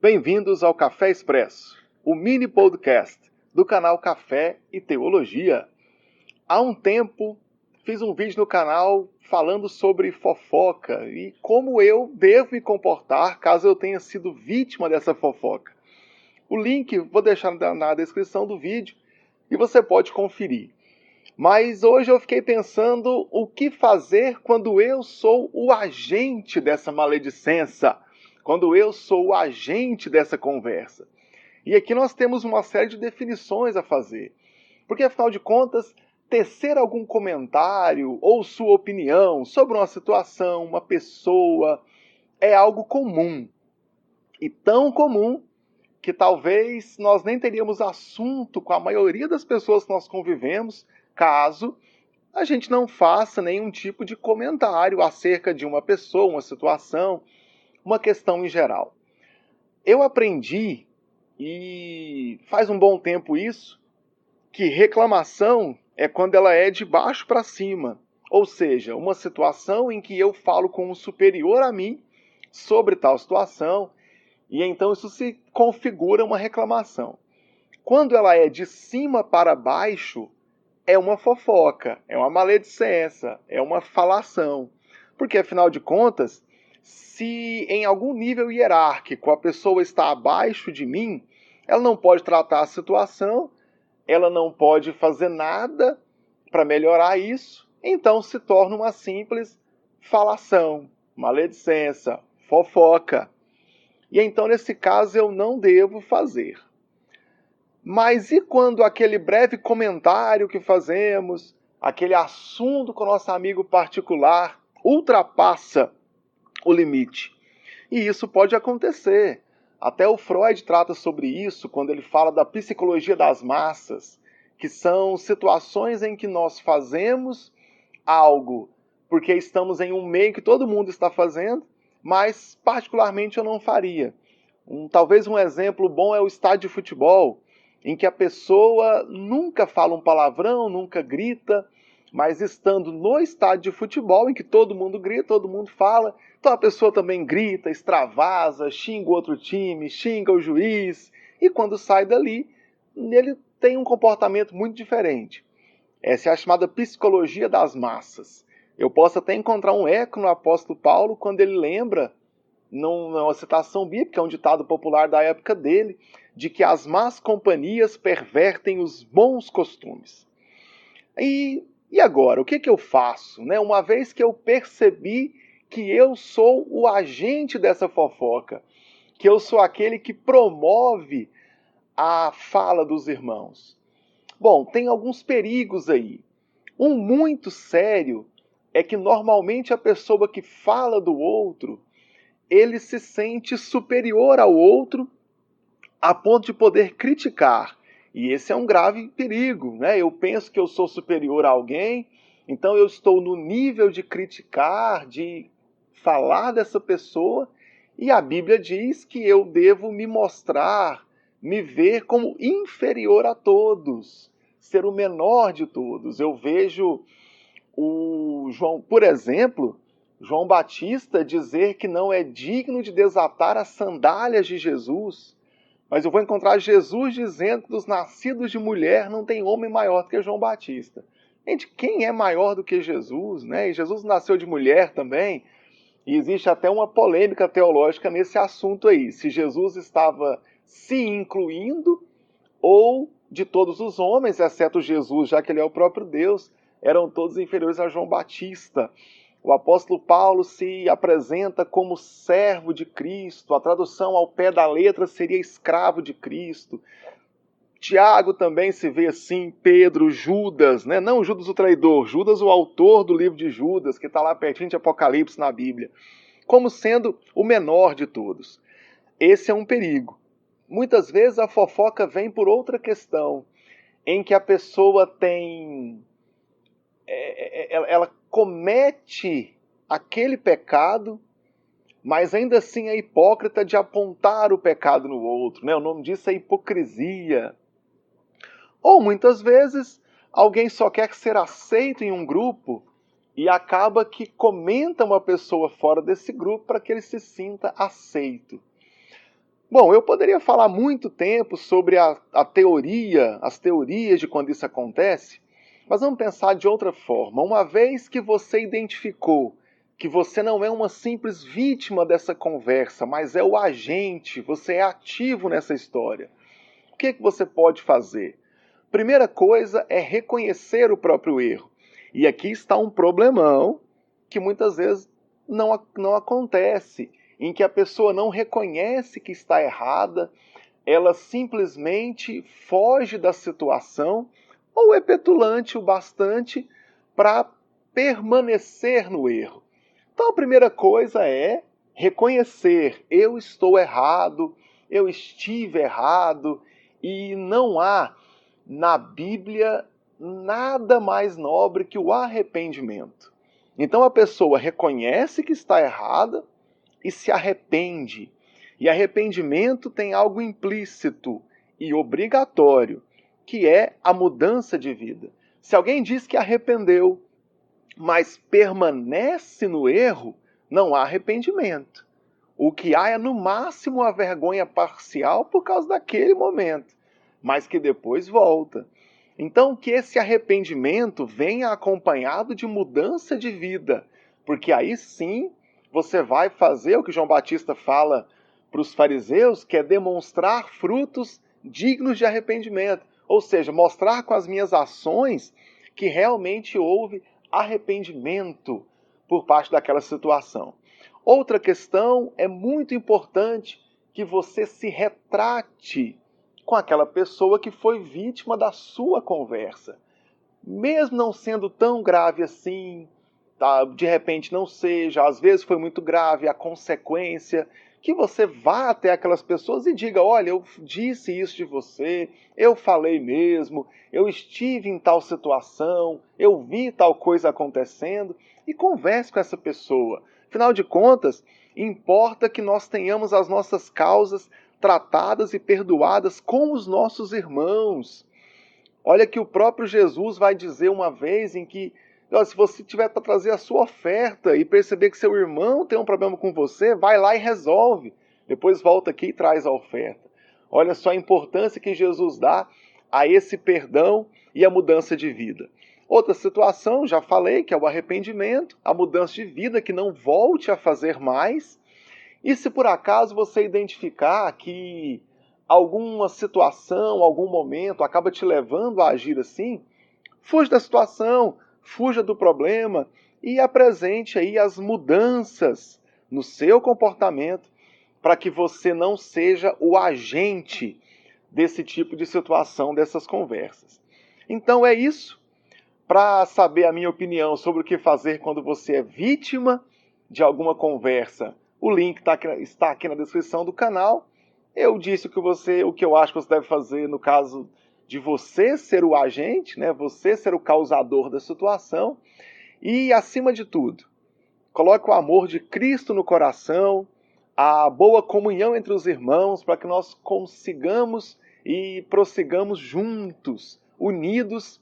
Bem-vindos ao Café Expresso, o mini podcast do canal Café e Teologia. Há um tempo fiz um vídeo no canal falando sobre fofoca e como eu devo me comportar caso eu tenha sido vítima dessa fofoca. O link vou deixar na descrição do vídeo e você pode conferir. Mas hoje eu fiquei pensando o que fazer quando eu sou o agente dessa maledicência, quando eu sou o agente dessa conversa. E aqui nós temos uma série de definições a fazer. Porque, afinal de contas, tecer algum comentário ou sua opinião sobre uma situação, uma pessoa, é algo comum. E tão comum que talvez nós nem teríamos assunto com a maioria das pessoas que nós convivemos, caso a gente não faça nenhum tipo de comentário acerca de uma pessoa, uma situação, uma questão em geral. Eu aprendi, e faz um bom tempo isso, que reclamação é quando ela é de baixo para cima. Ou seja, uma situação em que eu falo com um superior a mim sobre tal situação, e então isso se configura uma reclamação. Quando ela é de cima para baixo, é uma fofoca, é uma maledicência, é uma falação. Porque, afinal de contas, se em algum nível hierárquico a pessoa está abaixo de mim, ela não pode tratar a situação, ela não pode fazer nada para melhorar isso, então se torna uma simples falação, maledicência, fofoca. E então, nesse caso, eu não devo fazer. Mas e quando aquele breve comentário que fazemos, aquele assunto com o nosso amigo particular, ultrapassa o limite? E isso pode acontecer. Até o Freud trata sobre isso quando ele fala da psicologia das massas, que são situações em que nós fazemos algo porque estamos em um meio que todo mundo está fazendo, mas particularmente eu não faria. Talvez um exemplo bom é o estádio de futebol, em que a pessoa nunca fala um palavrão, nunca grita, mas estando no estádio de futebol, em que todo mundo grita, todo mundo fala, então a pessoa também grita, extravasa, xinga o outro time, xinga o juiz, e quando sai dali, ele tem um comportamento muito diferente. Essa é a chamada psicologia das massas. Eu posso até encontrar um eco no apóstolo Paulo quando ele lembra, numa citação bíblica, é um ditado popular da época dele, de que as más companhias pervertem os bons costumes. E agora, o que eu faço? Uma vez que eu percebi que eu sou o agente dessa fofoca, que eu sou aquele que promove a fala dos irmãos. Bom, tem alguns perigos aí. Um muito sério é que normalmente a pessoa que fala do outro, ele se sente superior ao outro a ponto de poder criticar. E esse é um grave perigo, Eu penso que eu sou superior a alguém, então eu estou no nível de criticar, de falar dessa pessoa, e a Bíblia diz que eu devo me mostrar, me ver como inferior a todos, ser o menor de todos. Eu vejo o João, por exemplo, João Batista dizer que não é digno de desatar as sandálias de Jesus, mas eu vou encontrar Jesus dizendo que dos nascidos de mulher não tem homem maior do que João Batista. Gente, quem é maior do que Jesus? E Jesus nasceu de mulher também, e existe até uma polêmica teológica nesse assunto aí, se Jesus estava se incluindo ou de todos os homens, exceto Jesus, já que ele é o próprio Deus, eram todos inferiores a João Batista. O apóstolo Paulo se apresenta como servo de Cristo, a tradução ao pé da letra seria escravo de Cristo. Tiago também se vê assim, Pedro, Judas, não Judas o traidor, Judas o autor do livro de Judas, que está lá pertinho de Apocalipse na Bíblia, como sendo o menor de todos. Esse é um perigo. Muitas vezes a fofoca vem por outra questão, em que a pessoa ela comete aquele pecado, mas ainda assim é hipócrita de apontar o pecado no outro. O nome disso é hipocrisia. Ou muitas vezes alguém só quer ser aceito em um grupo e acaba que comenta uma pessoa fora desse grupo para que ele se sinta aceito. Bom, eu poderia falar muito tempo sobre a teoria, as teorias de quando isso acontece, mas vamos pensar de outra forma. Uma vez que você identificou que você não é uma simples vítima dessa conversa, mas é o agente, você é ativo nessa história, o que você pode fazer? Primeira coisa é reconhecer o próprio erro. E aqui está um problemão que muitas vezes não acontece, em que a pessoa não reconhece que está errada, ela simplesmente foge da situação ou é petulante o bastante para permanecer no erro. Então a primeira coisa é reconhecer: eu estou errado, eu estive errado, e não há na Bíblia nada mais nobre que o arrependimento. Então a pessoa reconhece que está errada e se arrepende. E arrependimento tem algo implícito e obrigatório, que é a mudança de vida. Se alguém diz que arrependeu, mas permanece no erro, não há arrependimento. O que há é, no máximo, a vergonha parcial por causa daquele momento, mas que depois volta. Então, que esse arrependimento venha acompanhado de mudança de vida, porque aí sim você vai fazer o que João Batista fala para os fariseus, que é demonstrar frutos dignos de arrependimento. Ou seja, mostrar com as minhas ações que realmente houve arrependimento por parte daquela situação. Outra questão é muito importante, que você se retrate com aquela pessoa que foi vítima da sua conversa. Mesmo não sendo tão grave assim, tá? De repente não seja, às vezes foi muito grave a consequência, que você vá até aquelas pessoas e diga: olha, eu disse isso de você, eu falei mesmo, eu estive em tal situação, eu vi tal coisa acontecendo, e converse com essa pessoa. Afinal de contas, importa que nós tenhamos as nossas causas tratadas e perdoadas com os nossos irmãos. Olha que o próprio Jesus vai dizer uma vez em que, se você tiver para trazer a sua oferta e perceber que seu irmão tem um problema com você, vai lá e resolve. Depois volta aqui e traz a oferta. Olha só a importância que Jesus dá a esse perdão e a mudança de vida. Outra situação, já falei, que é o arrependimento, a mudança de vida, que não volte a fazer mais. E se por acaso você identificar que alguma situação, algum momento acaba te levando a agir assim, fuja da situação, fuja do problema e apresente aí as mudanças no seu comportamento para que você não seja o agente desse tipo de situação, dessas conversas. Então é isso. Para saber a minha opinião sobre o que fazer quando você é vítima de alguma conversa, o link está aqui na descrição do canal. Eu disse o que eu acho que você deve fazer no caso de você ser o agente, né? Você ser o causador da situação. E, acima de tudo, coloque o amor de Cristo no coração, a boa comunhão entre os irmãos, para que nós consigamos e prossigamos juntos, unidos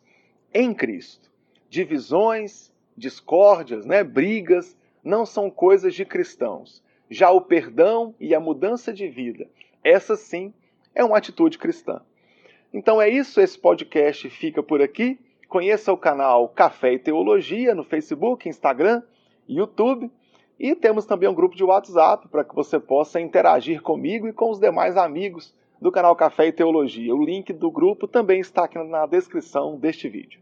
em Cristo. Divisões, discórdias, né? Brigas, não são coisas de cristãos. Já o perdão e a mudança de vida, essa sim é uma atitude cristã. Então é isso, esse podcast fica por aqui. Conheça o canal Café e Teologia no Facebook, Instagram, YouTube. E temos também um grupo de WhatsApp para que você possa interagir comigo e com os demais amigos do canal Café e Teologia. O link do grupo também está aqui na descrição deste vídeo.